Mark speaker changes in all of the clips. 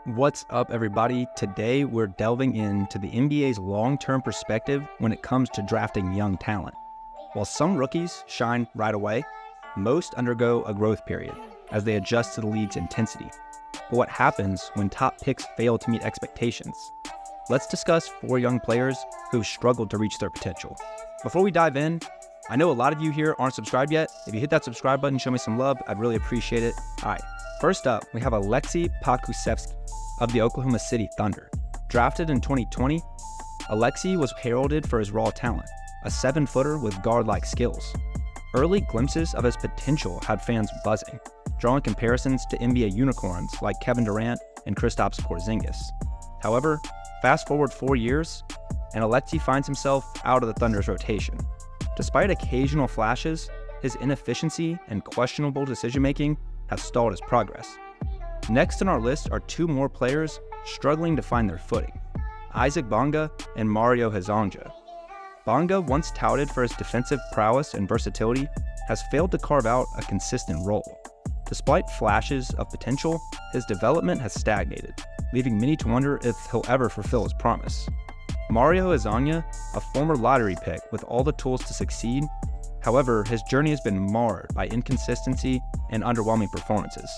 Speaker 1: What's up, everybody? Today, we're delving into the NBA's long-term perspective when it comes to drafting young talent. While some rookies shine right away, most undergo a growth period as they adjust to the league's intensity. But what happens when top picks fail to meet expectations? Let's discuss 4 young players who've struggled to reach their potential. Before we dive in, I know a lot of you here aren't subscribed yet. If you hit that subscribe button, show me some love. I'd really appreciate it. All right, first up, we have Pocic of the Oklahoma City Thunder. Drafted in 2020, Alexei was heralded for his raw talent, a 7-footer with guard-like skills. Early glimpses of his potential had fans buzzing, drawing comparisons to NBA unicorns like Kevin Durant and Kristaps Porzingis. However, fast forward 4 years, and Alexei finds himself out of the Thunder's rotation. Despite occasional flashes, his inefficiency and questionable decision-making have stalled his progress. Next on our list are 2 more players struggling to find their footing, Isaac Bonga and Mario Hezonja. Bonga, once touted for his defensive prowess and versatility, has failed to carve out a consistent role. Despite flashes of potential, his development has stagnated, leaving many to wonder if he'll ever fulfill his promise. Mario Hezonja, a former lottery pick with all the tools to succeed, however, his journey has been marred by inconsistency and underwhelming performances.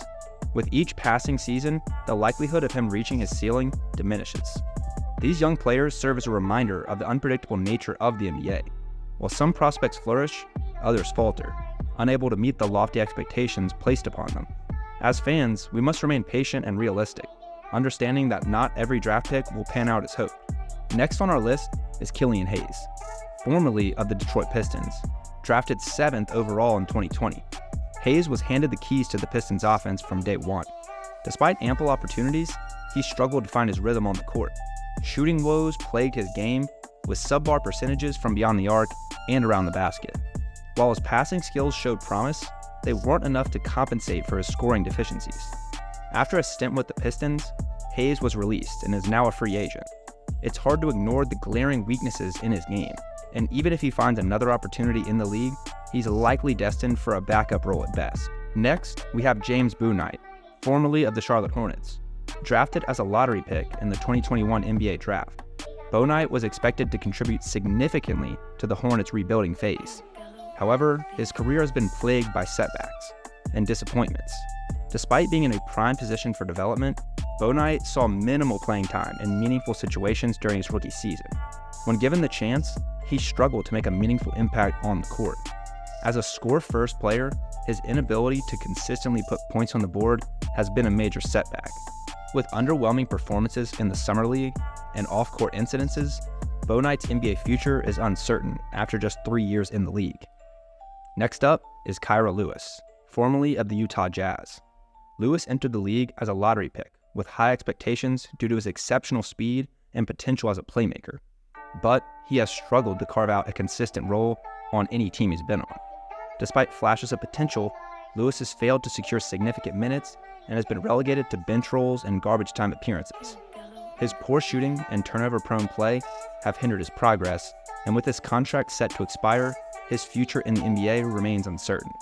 Speaker 1: With each passing season, the likelihood of him reaching his ceiling diminishes. These young players serve as a reminder of the unpredictable nature of the NBA. While some prospects flourish, others falter, unable to meet the lofty expectations placed upon them. As fans, we must remain patient and realistic, understanding that not every draft pick will pan out as hoped. Next on our list is Killian Hayes, formerly of the Detroit Pistons, drafted 7th overall in 2020. Hayes was handed the keys to the Pistons' offense from day one. Despite ample opportunities, he struggled to find his rhythm on the court. Shooting woes plagued his game, with sub-bar percentages from beyond the arc and around the basket. While his passing skills showed promise, they weren't enough to compensate for his scoring deficiencies. After a stint with the Pistons, Hayes was released and is now a free agent. It's hard to ignore the glaring weaknesses in his game, and even if he finds another opportunity in the league, he's likely destined for a backup role at best. Next, we have James Bouknight, formerly of the Charlotte Hornets. Drafted as a lottery pick in the 2021 NBA draft, Bouknight was expected to contribute significantly to the Hornets' rebuilding phase. However, his career has been plagued by setbacks and disappointments. Despite being in a prime position for development, Bouknight saw minimal playing time in meaningful situations during his rookie season. When given the chance, he struggled to make a meaningful impact on the court. As a score-first player, his inability to consistently put points on the board has been a major setback. With underwhelming performances in the Summer League and off-court incidences, Bouknight's NBA future is uncertain after just 3 years in the league. Next up is Kyra Lewis, formerly of the Utah Jazz. Lewis entered the league as a lottery pick, with high expectations due to his exceptional speed and potential as a playmaker. But he has struggled to carve out a consistent role on any team he's been on. Despite flashes of potential, Lewis has failed to secure significant minutes and has been relegated to bench roles and garbage time appearances. His poor shooting and turnover-prone play have hindered his progress, and with his contract set to expire, his future in the NBA remains uncertain.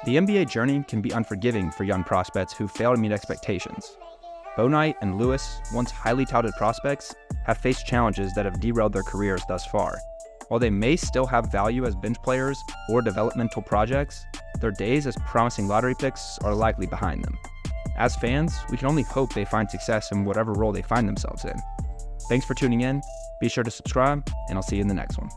Speaker 1: The NBA journey can be unforgiving for young prospects who fail to meet expectations. Bouknight and Lewis, once highly touted prospects, have faced challenges that have derailed their careers thus far. While they may still have value as bench players or developmental projects, their days as promising lottery picks are likely behind them. As fans, we can only hope they find success in whatever role they find themselves in. Thanks for tuning in. Be sure to subscribe, and I'll see you in the next one.